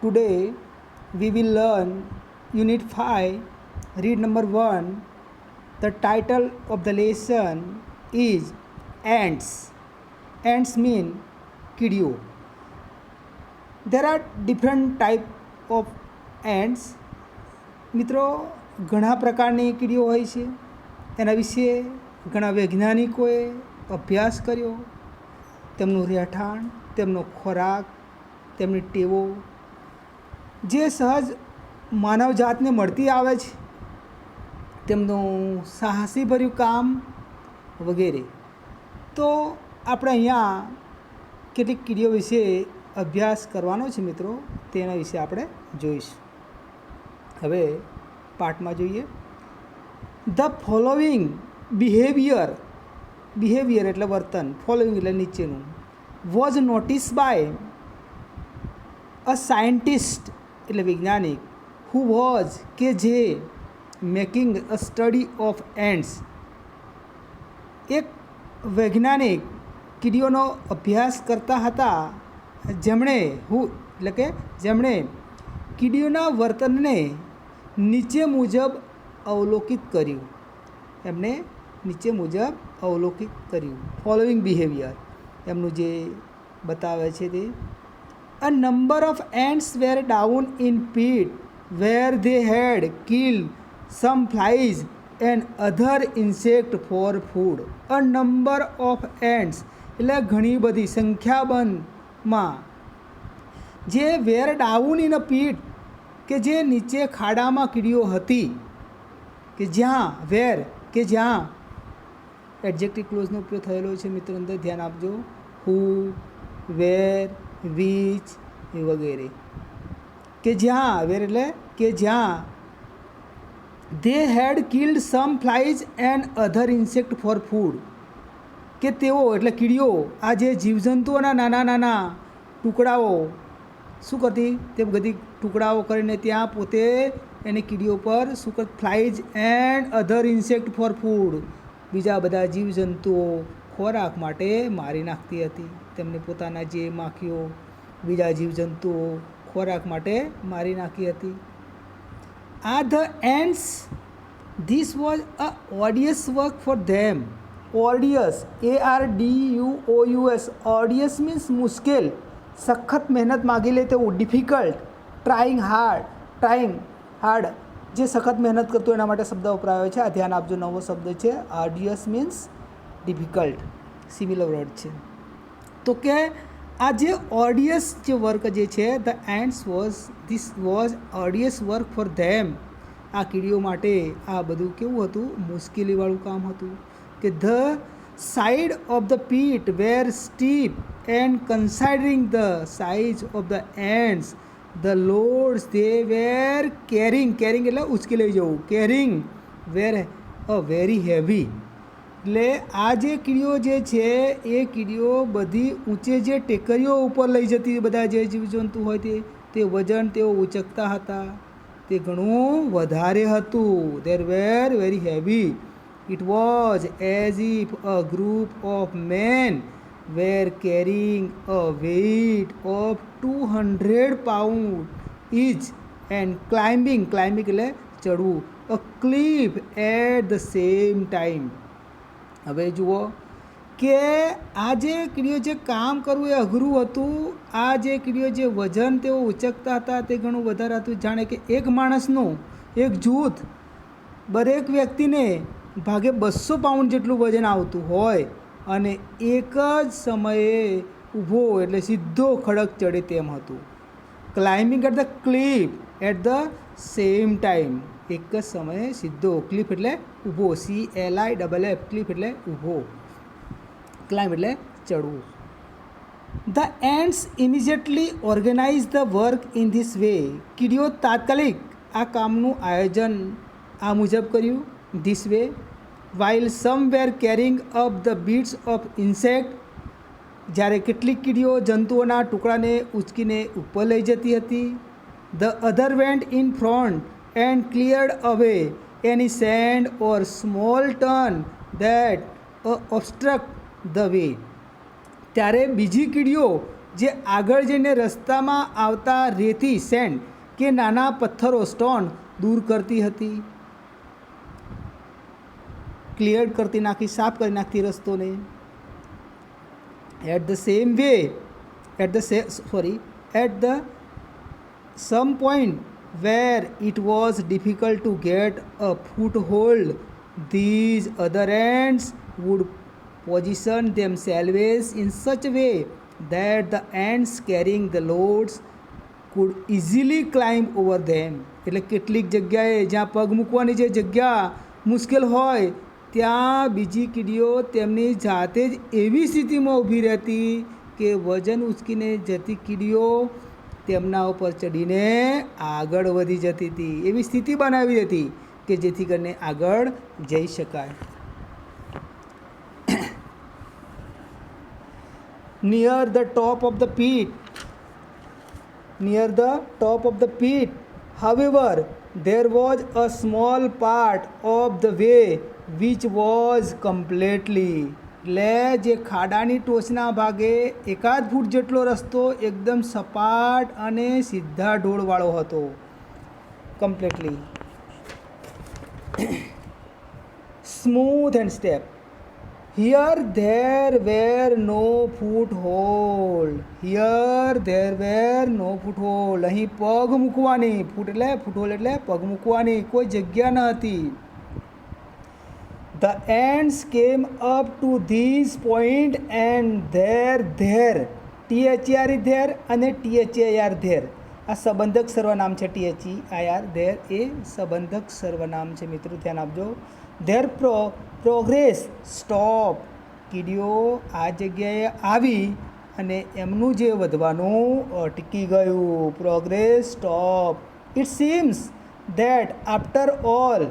Today we will learn Unit 5, read number 1. The title of the lesson is Ants. Ants mean કીડીઓ. There are different type of ants. મિત્રો, ઘણા પ્રકારની કીડીઓ હોય છે. એના વિશે ઘણા વૈજ્ઞાનિકોએ અભ્યાસ કર્યો. તેમનું રહેઠાણ, તેમનો ખોરાક, તેમની ટેવો જે સહજ માનવજાતને મળતી આવે છે, તેમનું સાહસીભર્યું કામ વગેરે. તો આપણે અહીંયા કેટલીક કીડીઓ વિશે અભ્યાસ કરવાનો છે મિત્રો, તેના વિશે આપણે જોઈશું. હવે પાઠમાં જોઈએ. ધ ફોલોવિંગ બિહેવિયર એટલે વર્તન, ફોલોવિંગ એટલે નીચેનું, was notice by a scientist એટલે વૈજ્ઞાનિક, હુ વોઝ કે જે making a study of ants, એક વૈજ્ઞાનિક કીડીઓનો અભ્યાસ કરતા હતા, જેમણે કીડીઓના વર્તનને નીચે મુજબ અવલોકિત કર્યું. એમણે નીચે મુજબ અવલોકિત કર્યું. ફોલોઈંગ બિહેવિયર એમનું જે બતાવે છે તે, a number of ants were down in pit where they had killed some flies and other insect for food. A number of ants એટલે ઘણી બધી સંખ્યાબંધમાં, જે were down in a pit કે જે નીચે ખાડામાં કીડીઓ હતી, કે જ્યાં વેર કે જ્યાં એડજેક્ટિવ ક્લોઝનો ઉપયોગ થયેલો છે મિત્રો, અંદર ધ્યાન આપજો. હુ, વેર, વિચ વગેરે. કે જ્યાં વેર એટલે કે જ્યાં they had killed some flies and other insect for food, કે તેઓ એટલે કીડીઓ આ જે જીવજંતુઓના નાના નાના ટુકડાઓ શું કરતી, તે બધી ટુકડાઓ કરીને ત્યાં પોતે એની કીડીઓ પર શું કરતી, flies and other insect for food, બીજા બધા જીવજંતુઓ ખોરાક માટે મારી નાખતી હતી. તેમને પોતાના જે માખીઓ બીજા જીવજંતુઓ ખોરાક માટે મારી નાખી હતી. આ the ants, this was a arduous work for them. Arduous, ARDUOUS, arduous means મુશ્કેલ, સખત મહેનત માગી લે તેવું. ડિફિકલ્ટ, ટ્રાઇંગ હાર્ડ, જે સખત મહેનત કરતું એના માટે શબ્દ વપરાયો છે. આ ધ્યાન આપજો, નવો શબ્દ છે. આર્ડિયસ મીન્સ ડિફિકલ્ટ, સિમિલર વર્ડ છે. તો કે આ જે ઓર્ડિયસ જે વર્ક જે છે, the ants this was arduous work for them. આ કીડીઓ માટે આ બધું કેવું હતું, મુશ્કેલીવાળું કામ હતું. કે the side of the pit were steep and considering the size of the ants, the loads they were carrying એટલે ઉચકી લઈ જવું, carrying were a very heavy. એટલે આ જે કીડીઓ જે છે એ કીડીઓ બધી ઊંચે જે ટેકરીઓ ઉપર લઈ જતી, બધા જે જીવજંતુ હોય તે વજન તેઓ ઉચકતા હતા, તે ઘણું વધારે હતું. There were very heavy. It was as if a group of men were carrying a weight of 200 pounds each and climbing એટલે ચડવું, a cliff at the same time. હવે જુઓ કે આ જે કીડીઓ જે કામ કરવું એ અઘરું હતું. આ જે કીડીઓ જે વજન તેઓ ઉચકતા હતા તે ઘણું વધારે હતું. જાણે કે એક માણસનું એક જૂથ, દરેક વ્યક્તિને ભાગે 200 પાઉન્ડ જેટલું વજન આવતું હોય અને એક જ સમયે ઊભો એટલે સીધો ખડક ચડે તેમ હતું. Climbing at the cliff at the same time, એક જ સમયે સીધો. ક્લિફ એટલે ઊભો, CLIFF, ક્લિફ એટલે ઊભો, ક્લાઇમ્બ એટલે ચડવું. The ants immediately organise the work in this way. કીડીઓ તાત્કાલિક આ કામનું આયોજન આ મુજબ કર્યું, this way. while some were carrying up the bits of insect, જ્યારે કેટલીક કીડીઓ જંતુઓના ટુકડાને ઉચકીને ઉપર લઈ જતી હતી. The other went in front and cleared away any sand or small turn that obstruct the way. ત્યારે બીજી કીડીઓ જે આગળ જઈને રસ્તામાં આવતા રેતી સેન્ડ કે નાના પથ્થરો સ્ટોન દૂર કરતી હતી, ક્લિયર કરતી નાખી, સાફ કરી નાખતી રસ્તોને. At the same way at the some point where it was difficult to get a foothold, these other ants would position themselves in such a way that the ants carrying the loads could easily climb over them. એટલે કેટલીક જગ્યાએ જ્યાં પગ મૂકવાની જે જગ્યા મુશ્કેલ હોય ત્યાં બીજી કીડીઓ તેમની જાતે જ એવી સ્થિતિમાં ઊભી રહેતી કે વજન ઉચકીને જતી કીડીઓ તેમના ઉપર ચડીને આગળ વધી જતી હતી. એવી સ્થિતિ બનાવી હતી કે જેથી કરીને આગળ જઈ શકાય. near the top of the pit, however, there was a small part of the way which was completely, એટલે જે ખાડાની ટોચના ભાગે એકાદ ફૂટ જેટલો રસ્તો એકદમ સપાટ અને સીધા ઢોળવાળો હતો. Completely smooth and steep. Here there were no foothold. અહીં પગ મૂકવાની, ફૂટહોલ્ડ એટલે પગ મૂકવાની કોઈ જગ્યા ન હતી. The ants came up to this point and there THER અને THER આ સંબંધક સર્વનામ છે. THER ધેર એ સંબંધક સર્વનામ છે મિત્રો, ધ્યાન આપજો. There progress stop. કીડીઓ આ જગ્યાએ આવી અને એમનું જે વધવાનું અટકી ગયું. Progress stop. It seems that after all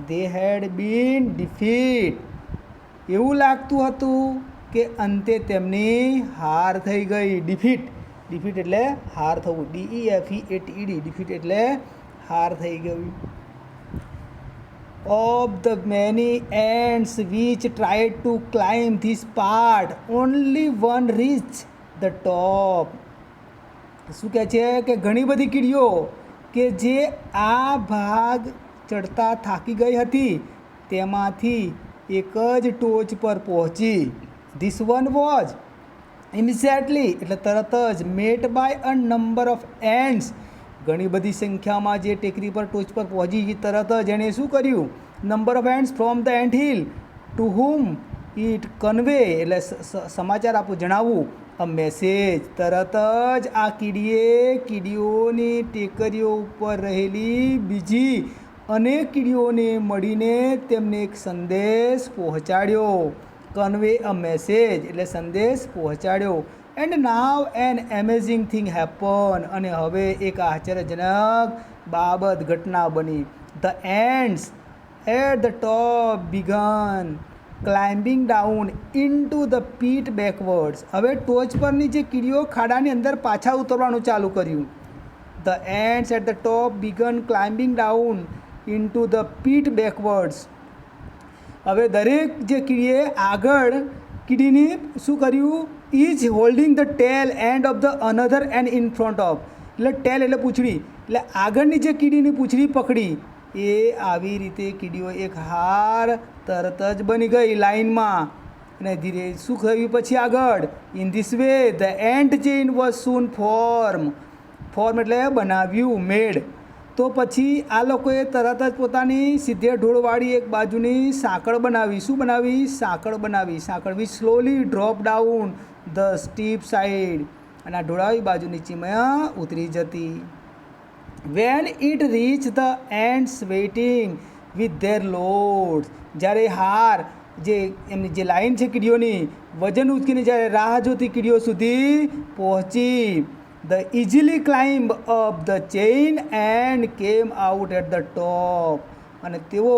they had been defeat. એવું લાગતું હતું કે અંતે તેમની હાર થઈ ગઈ. ડિફીટ એટલે હાર થવું. DEFEATED. ડિફીટ એટલે હાર થઈ ગયું. of the many ants which tried to climb this part, only one reached the top. શું કહે છે કે ઘણી બધી કીડીઓ કે જે આ ભાગ ચડતા થાકી ગઈ હતી તેમાંથી એક જ ટોચ પર પહોંચી. ધીસ વન વોઝ ઇમિડિયેટલી એટલે તરત જ met by a number of ants. ઘણી બધી સંખ્યામાં જે ટેકરી પર ટોચ પર પહોંચી તરત જ એણે શું કર્યું? Number of ants from the ant hill to whom it convey એટલે સમાચાર આપવું, જણાવવું. A message. તરત જ આ કીડીઓની ટેકરીઓ ઉપર રહેલી બીજી અનેક કીડીઓને મળીને તેમને એક સંદેશ પહોંચાડ્યો. કન્વે અ મેસેજ એટલે સંદેશ પહોંચાડ્યો. And now an amazing thing happen. અને હવે એક આશ્ચર્યજનક બાબત ઘટના બની. The ants at the top began climbing down into the pit backwards. હવે ટોચ પરની જે કીડીઓ ખાડાની અંદર પાછા ઉતરવાનું ચાલુ કર્યું. The ants at the top began climbing down into the pit backwards. હવે દરેક જે કીડીએ આગળ કીડીની શું કર્યું? Is holding the tail end of the another ant in front of. એટલે ટેલ એટલે પૂંછડી, એટલે આગળની જે કીડીની પૂંછડી પકડી એ આવી રીતે કીડીઓ એક હાર તરત જ બની ગઈ લાઇનમાં. અને ધીરે શું થયું પછી આગળ? In this way the ant chain was soon form એટલે બનાવ્યું, મેડ. તો પછી આ લોકોએ તરત જ પોતાની સીધે ઢોળવાળી એક બાજુની સાંકળ બનાવી. શું બનાવી? સાંકળ બનાવી. સાંકળ we slowly drop down the steep side. અને આ ઢોળાવી બાજુ નીચેમાં ઉતરી જતી. When it reach the ants waiting with their loads. જ્યારે હાર જે એમની જે લાઈન છે કીડીઓની વજન ઉચકીને જ્યારે રાહ જોતી કીડીઓ સુધી પહોંચી. The easily climbed up the chain and came out at the top. અને તેઓ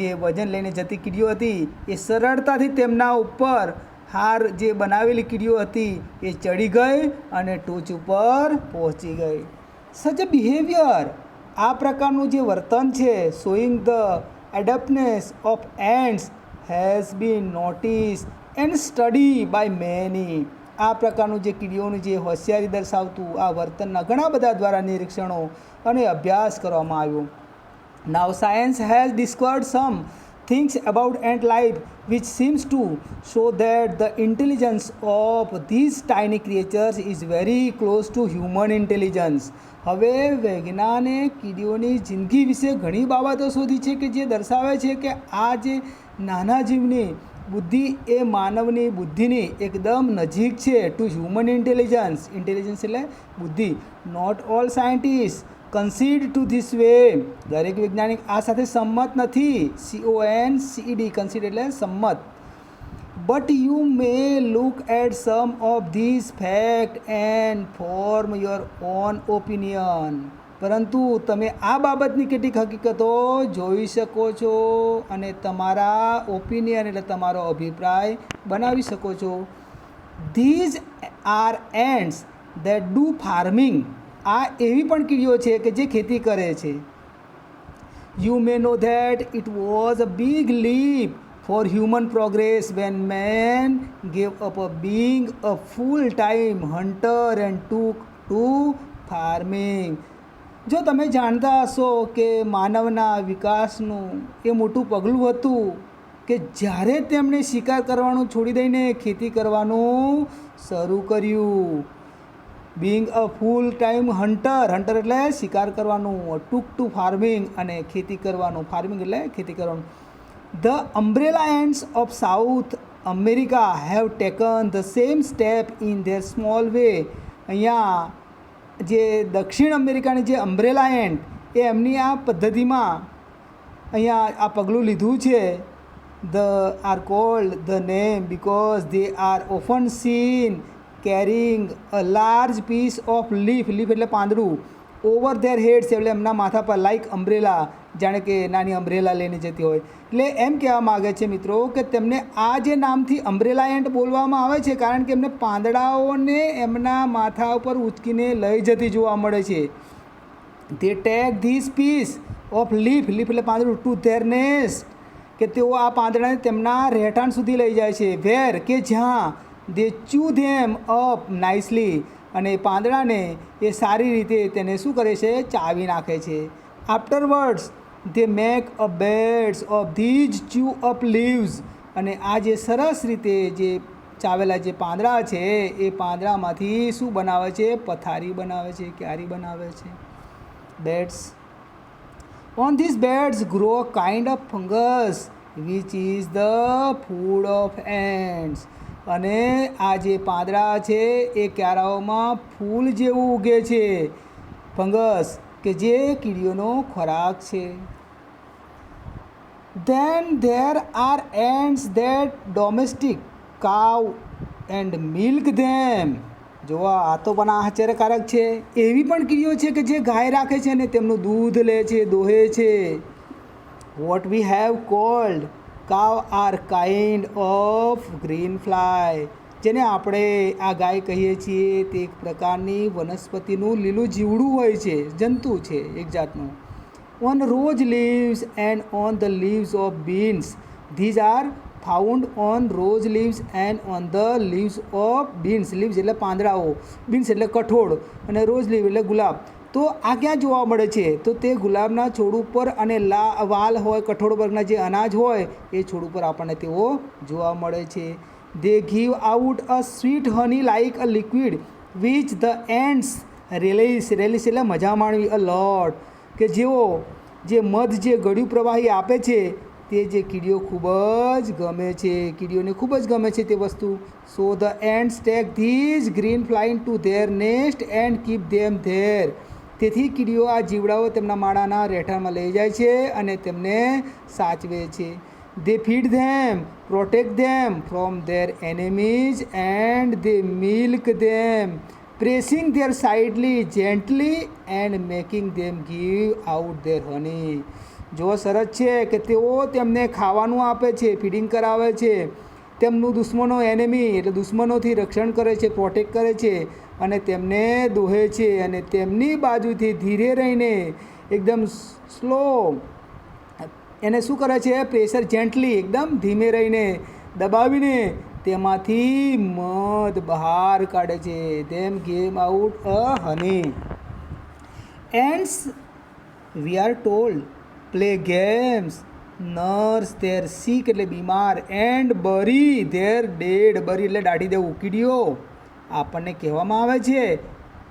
જે વજન લઈને જતી કીડીઓ હતી એ સરળતાથી તેમના ઉપર હાર જે બનાવેલી કીડીઓ હતી એ ચડી ગઈ અને ટોચ ઉપર પહોંચી ગઈ. સચ અ બિહેવિયર, આ પ્રકારનું જે વર્તન છે, showing the adeptness of ants has been notice and study by many. આ પ્રકારનું જે કીડીઓનું જે હોશિયારી દર્શાવતું આ વર્તનના ઘણા બધા દ્વારા નિરીક્ષણો અને અભ્યાસ કરવામાં આવ્યો. Now science has discovered some things about ant life which seems to show that the intelligence of these tiny creatures is very close to human intelligence. હવે વૈજ્ઞાને કીડીઓની જિંદગી વિશે ઘણી બાબતો શોધી છે કે જે દર્શાવે છે કે આ જે નાના જીવની બુદ્ધિ એ માનવની બુદ્ધિની એકદમ નજીક છે ટુ હ્યુમન ઇન્ટેલિજન્સ. ઇન્ટેલિજન્સ એટલે બુદ્ધિ. Not all scientist concede to this way. દરેક વૈજ્ઞાનિક આ સાથે સંમત નથી. CONCED કન્સીડ એટલે સંમત. But you may look at some of this fact and form your own opinion. પરંતુ તમે આ બાબતની કેટલીક હકીકતો જોઈ શકો છો અને તમારા ઓપિનિયન એટલે તમારો અભિપ્રાય બનાવી શકો છો. These are ants that do farming. આ એવી પણ કીડીઓ છે કે જે ખેતી કરે છે. You may know that it was a big leap for human progress when man gave up being a full time hunter and to farming. જો તમે જાણતા હશો કે માનવના વિકાસનું એ મોટું પગલું હતું કે જ્યારે તેમણે શિકાર કરવાનું છોડી દઈને ખેતી કરવાનું શરૂ કર્યું. Being a full time hunter. Hunter એટલે શિકાર કરવાનું. ટુ ફાર્મિંગ અને ખેતી કરવાનું. ફાર્મિંગ એટલે ખેતી કરવાનું. The umbrella ants of South America have taken the same step in their small way. અહીંયા જે દક્ષિણ અમેરિકાની જે અમ્બ્રેલા એન્ટ એ એમની આ પદ્ધતિમાં અહીંયા આ પગલું લીધું છે. The are called the name because they are often seen carrying a large piece of leaf. Leaf એટલે પાંદડું. ઓવર ધેર હેડ્સ એટલે એમના માથા પર લાઇક અમ્બ્રેલા. જાણે કે નાની અમ્બ્રેલા લઈને જતી હોય. એટલે એમ કહેવા માગે છે મિત્રો કે તેમને આ જે નામથી અમ્બ્રેલા એન્ટ બોલવામાં આવે છે કારણ કે એમને પાંદડાઓને એમના માથા ઉપર ઉચકીને લઈ જતી જોવા મળે છે. They take this piece of leaf. Leaf એટલે પાંદડું. ટુ ધેર નેસ્ટ કે તેઓ આ પાંદડાને તેમના રહેઠાણ સુધી લઈ જાય છે. વેર કે જ્યાં દે ચૂ ધેમ અપ નાઇસલી અને પાંદડાને એ સારી રીતે તેને શું કરે છે ચાવી નાખે છે. Afterwards they make a beds of these chew up leaves. અને આ જે સરસ રીતે જે ચાવેલા જે પાંદડા છે એ પાંદડામાંથી શું બનાવે છે પથારી બનાવે છે, ક્યારી બનાવે છે. Beds. On this beds grow a kind of fungus which is the food of ants. અને આ જે પાંદડા છે એ ક્યારાઓમાં ફૂલ જેવું ઉગે છે ફંગસ કે જે કીડીઓનો ખોરાક છે. Than there are ants that domestic કાવ એન્ડ મિલ્ક ધેમ. જો આ તો પણ આશ્ચર્યકારક છે. એવી પણ કીડીઓ છે કે જે ગાય રાખે છે અને તેમનું દૂધ લે છે, દોહે છે. What we have called cow are kind of green fly. જેને આપણે આ ગાય કહીએ છીએ તે એક પ્રકારની વનસ્પતિનું લીલું જીવડું હોય છે, જંતુ છે એક જાતનું. On rose leaves and on the leaves of beans. These are found on rose leaves and on the leaves of beans. Leaves એટલે પાંદડાઓ, બીન્સ એટલે કઠોળ અને રોઝ લીવ એટલે ગુલાબ. તો આ ક્યાં જોવા મળે છે? તો તે ગુલાબના છોડ ઉપર અને વાલ હોય, કઠોળ વર્ગના જે અનાજ હોય એ છોડ ઉપર આપણને તેઓ જોવા મળે છે. They give out a sweet honey like a liquid which the ants relish. Relish એટલે મજા માણવી. અ લોટ કે જેઓ જે મધ જે ગળ્યું પ્રવાહી આપે છે તે જે કીડીઓ ખૂબ જ ગમે છે, કીડીઓને ખૂબ જ ગમે છે તે વસ્તુ. So the ants take these green fly in to their nest and keep them there. તેથી કીડીઓ આ જીવડાઓ તેમના માળાના રહેઠાણમાં લઈ જાય છે અને તેમને સાચવે છે. They feed them, protect them from their enemies and they milk them, pressing their sides gently and making them give out their honey. જો સરસ છે કે તેઓ તેમને ખાવાનું આપે છે, ફીડિંગ કરાવે છે, તેમનું દુશ્મનો એનિમી એટલે દુશ્મનોથી રક્ષણ કરે છે, પ્રોટેક્ટ કરે છે અને તેમને દોહે છે અને તેમની બાજુથી ધીરે રહીને એકદમ સ્લો એને શું કરે છે પ્રેશર જેન્ટલી એકદમ ધીમે રહીને દબાવીને તેમાંથી મધ બહાર કાઢે છે. Them game out a honey. Ants we are told play games, nurse their sick એટલે બીમાર, એન્ડ બરી ધેર ડેડ, બરી એટલે દાઢી દેવું, કીડીઓ આપણને કહેવામાં આવે છે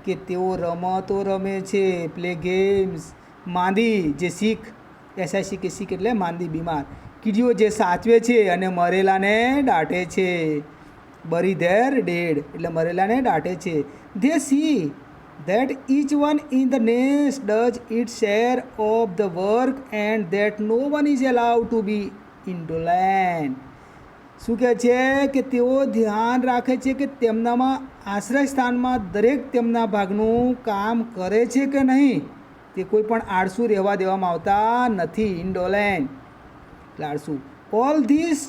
કે તેઓ રમતો રમે છે. પ્લે ગેમ્સ, માંદી જે સિક, એસઆઈ કે સિક એટલે માંદી બીમાર, કીડીઓ જે સાચવે છે અને મરેલાને દાટે છે. બરી ધેર ડેડ એટલે મરેલાને દાટે છે. They C that each one in the nest does its share of the work and that no one is allowed to be indolent. શું કહે છે કે તેઓ ધ્યાન રાખે છે કે તેમનામાં આશ્રય સ્થાનમાં દરેક તેમના ભાગનું કામ કરે છે કે નહીં. તે કોઈ પણ આળસુ રહેવા દેવામાં આવતા નથી. ઇન્ડોલેન્ટ એટલે આળસુ. ઓલ ધીસ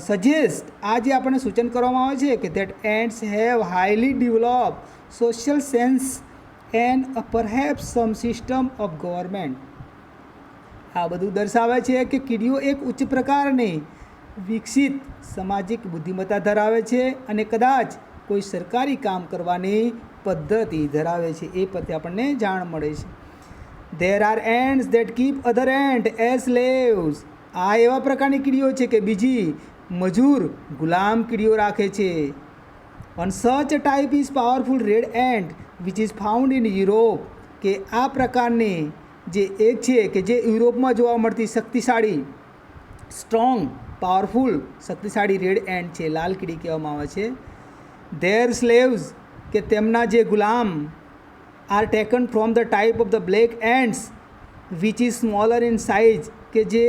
સજેસ્ટ, આ જે આપણને સૂચન કરવામાં આવે છે કે that ants have highly develop social sense and perhaps some system of government. આ બધું દર્શાવે છે કે કીડીઓ એક ઉચ્ચ પ્રકારની વિકસિત સામાજિક બુદ્ધિમત્તા ધરાવે છે અને કદાચ કોઈ સરકારી કામ કરવાની પદ્ધતિ ધરાવે છે. એ પરથી આપણને જાણ મળે છે. There are ants that keep other ant as slaves. આ એવા પ્રકારની કીડીઓ છે કે બીજી મજૂર ગુલામ કીડીઓ રાખે છે. One such a type is powerful red ant which is found in Europe. કે આ પ્રકારની જે એક છે કે જે યુરોપમાં જોવા મળતી શક્તિશાળી, સ્ટ્રોંગ, પાવરફુલ, શક્તિશાળી રેડ એન્ટ છે, લાલ કીડી કહેવામાં આવે છે. Their slaves કે તેમના જે ગુલામ are taken from the type of the black ants which is smaller in size. કે જે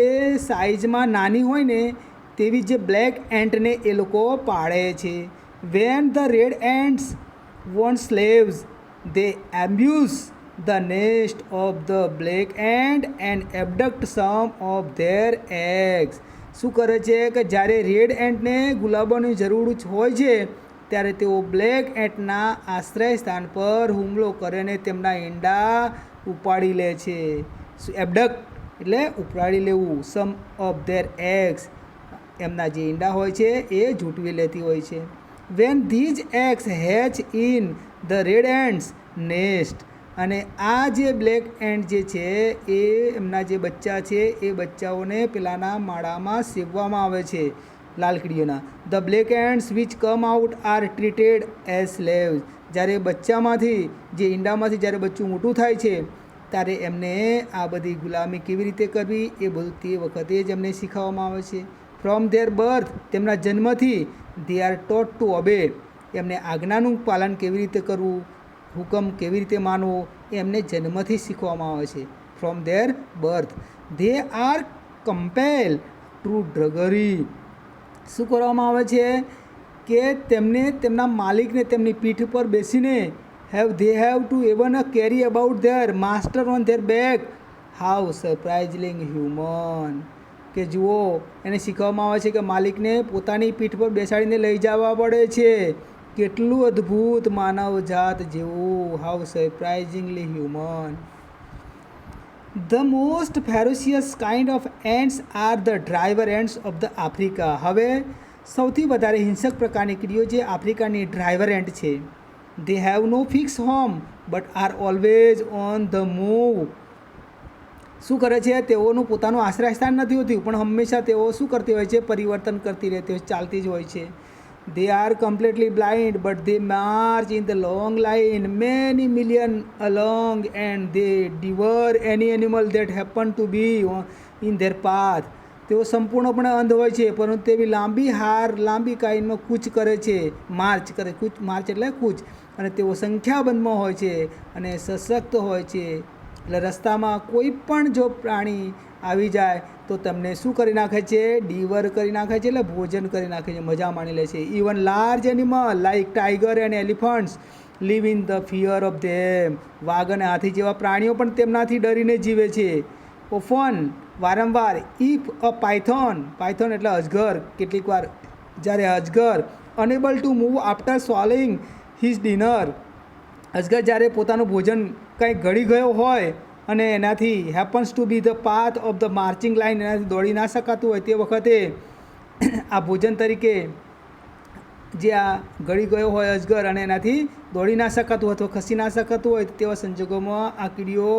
સાઇઝમાં નાની હોય ને તેવી જે બ્લેક એન્ટને એ લોકો પાળે છે. When the red ants want slaves, they amuse the nest of the black ant and abduct some of their eggs. શું કરે છે કે જ્યારે રેડ એન્ટને ગુલાબોની જરૂર હોય છે ત્યારે તેઓ બ્લેક એન્ટના આશ્રય સ્થાન પર હુમલો કરે અને તેમના ઈંડા ઉપાડી લે છે. એબડક્ટ એટલે ઉપાડી લેવું. સમ ઓફ ધેર એગ્સ, એમના જે ઈંડા હોય છે એ ઝૂંટવી લેતી હોય છે. When these eggs hatch in the red ants nest, અને આ જે બ્લેક એન્ટ જે છે એ એમના જે બચ્ચા છે એ બચ્ચાઓને પેલાના માળામાં સેવવામાં આવે છે લાલ કીડીઓના. The black ants which come out are treated as slaves. જ્યારે બચ્ચામાંથી જે ઈંડામાંથી જ્યારે બચ્ચું મોટું થાય છે ત્યારે એમને આ બધી ગુલામી કેવી રીતે કરવી એ બધું તે વખતે જ એમને શીખવવામાં આવે છે. ફ્રોમ ધેર બર્થ, તેમના જન્મથી they are taught to obey. એમને આજ્ઞાનું પાલન કેવી રીતે કરવું, હુકમ કેવી રીતે માનવો એ એમને જન્મથી શીખવામાં આવે છે. From their birth they are compelled to drudgery. શું કરવામાં આવે છે કે તેમને તેમના માલિકને તેમની પીઠ પર બેસીને they have to even carry about their master on their back. How surprisingly human. કે જુઓ એને શીખવવામાં આવે છે કે માલિકને પોતાની પીઠ પર બેસાડીને લઈ જવા પડે છે. કેટલું અદ્ભુત માનવ જાત જેવું. How surprisingly human. The most ferocious kind of ants are the driver ants of the Africa. હવે સૌથી વધારે હિંસક પ્રકારની કીડીઓ જે આફ્રિકાની ડ્રાઈવર એન્ટ છે. They have no fix home but are always on the move. શું કરે છે તેઓનું પોતાનું આશ્રય સ્થાન નથી હોતું પણ હંમેશા તેઓ શું કરતી હોય છે, પરિવર્તન કરતી રહેતી હોય, ચાલતી જ હોય છે. They are completely blind but they march in the long line many million along and they devour any animal that happen to be in their path. તેઓ સંપૂર્ણપણે અંધ હોય છે પરંતુ તેવી લાંબી કાઈનમાં કૂચ કરે છે, માર્ચ કરે. માર્ચ એટલે કૂચ. અને તેઓ સંખ્યાબંધમાં હોય છે અને સશક્ત હોય છે. એટલે રસ્તામાં કોઈ પણ જો પ્રાણી આવી જાય તો તમને શું કરી નાખે છે, ડીવર કરી નાખે છે, એટલે ભોજન કરી નાખે છે, મજા માણી લે છે. Even large animal like tiger and elephants live in the fear of them. વાઘ અને હાથી જેવા પ્રાણીઓ પણ તેમનાથી ડરીને જીવે છે. ઓફન વારંવાર ઇફ અ પાયથોન એટલે અજગર, કેટલીક વાર જ્યારે અજગર unable to move after swallowing his dinner, અજગર જ્યારે પોતાનું ભોજન કંઈ ગળી ગયો હોય અને એનાથી happens to be the path of the marching line, એનાથી દોડી ના શકાતું હોય તે વખતે આ ભોજન તરીકે જે આ ગળી ગયો હોય અજગર અને એનાથી દોડી ના શકાતું અથવા ખસી ના શકાતું હોય તેવા સંજોગોમાં આ કીડીઓ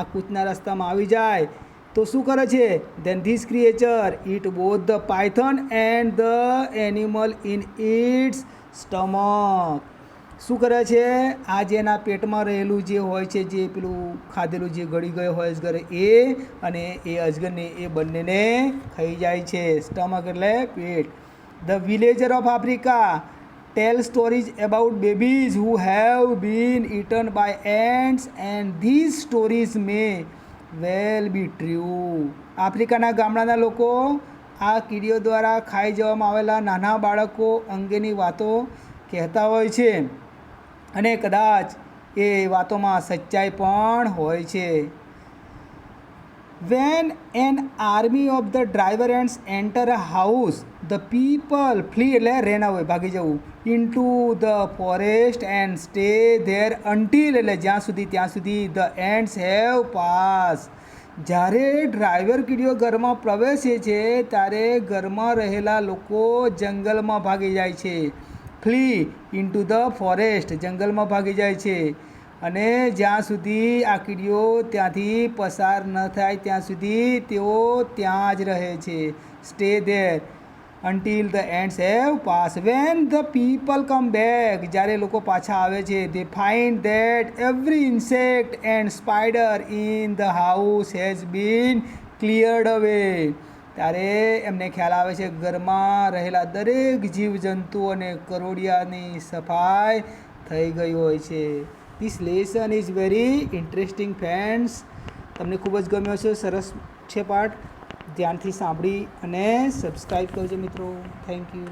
આ કૂતના રસ્તામાં આવી જાય તો શું કરે છે? Then this creature eat both the python and the animal in its stomach. શું કરે છે? આ જેના પેટમાં રહેલું જે હોય છે, જે પેલું ખાધેલું જે ગળી ગયો હોય અજગર એ અને એ અજગરને એ બંનેને ખાઈ જાય છે. સ્ટમક એટલે પેટ. The villager of Africa tell stories about babies who have been eaten by ants and these stories may well be true. આફ્રિકાના ગામડાના લોકો આ કીડીઓ દ્વારા ખાઈ જવામાં આવેલા નાના બાળકો અંગેની વાતો કહેતા હોય છે અને કદાચ એ વાતોમાં સચ્ચાઈ પણ હોય છે. When an army of the driver ants enter a house, the people flee એટલે ran away ભાગી જવું into the forest and stay there until એટલે જ્યાં સુધી ત્યાં સુધી the ants have passed. જ્યારે ડ્રાઈવર કીડીઓ ઘરમાં પ્રવેશે છે ત્યારે ઘરમાં રહેલા લોકો જંગલમાં ભાગી જાય છે. ફ્લી ઇન્ટુ ધ ફોરેસ્ટ જંગલમાં ભાગી જાય છે અને જ્યાં સુધી આ કીડીઓ ત્યાંથી પસાર ન થાય ત્યાં સુધી તેઓ ત્યાં જ રહે છે. Stay there until the ants have passed. When the people come back, જ્યારે લોકો પાછા આવે છે, they find that every insect and spider in the house has been cleared away. ત્યારે એમને ખ્યાલ આવે છે ઘરમાં રહેલા દરેક જીવજંતુ અને કરોડિયાની સફાઈ થઈ ગઈ હોય છે. This lesson is very interesting friends. તમને ખૂબ જ ગમ્યો છે, સરસ છે પાઠ. ધ્યાનથી સાંભળી અને સબસ્ક્રાઈબ કરજો મિત્રો. Thank you.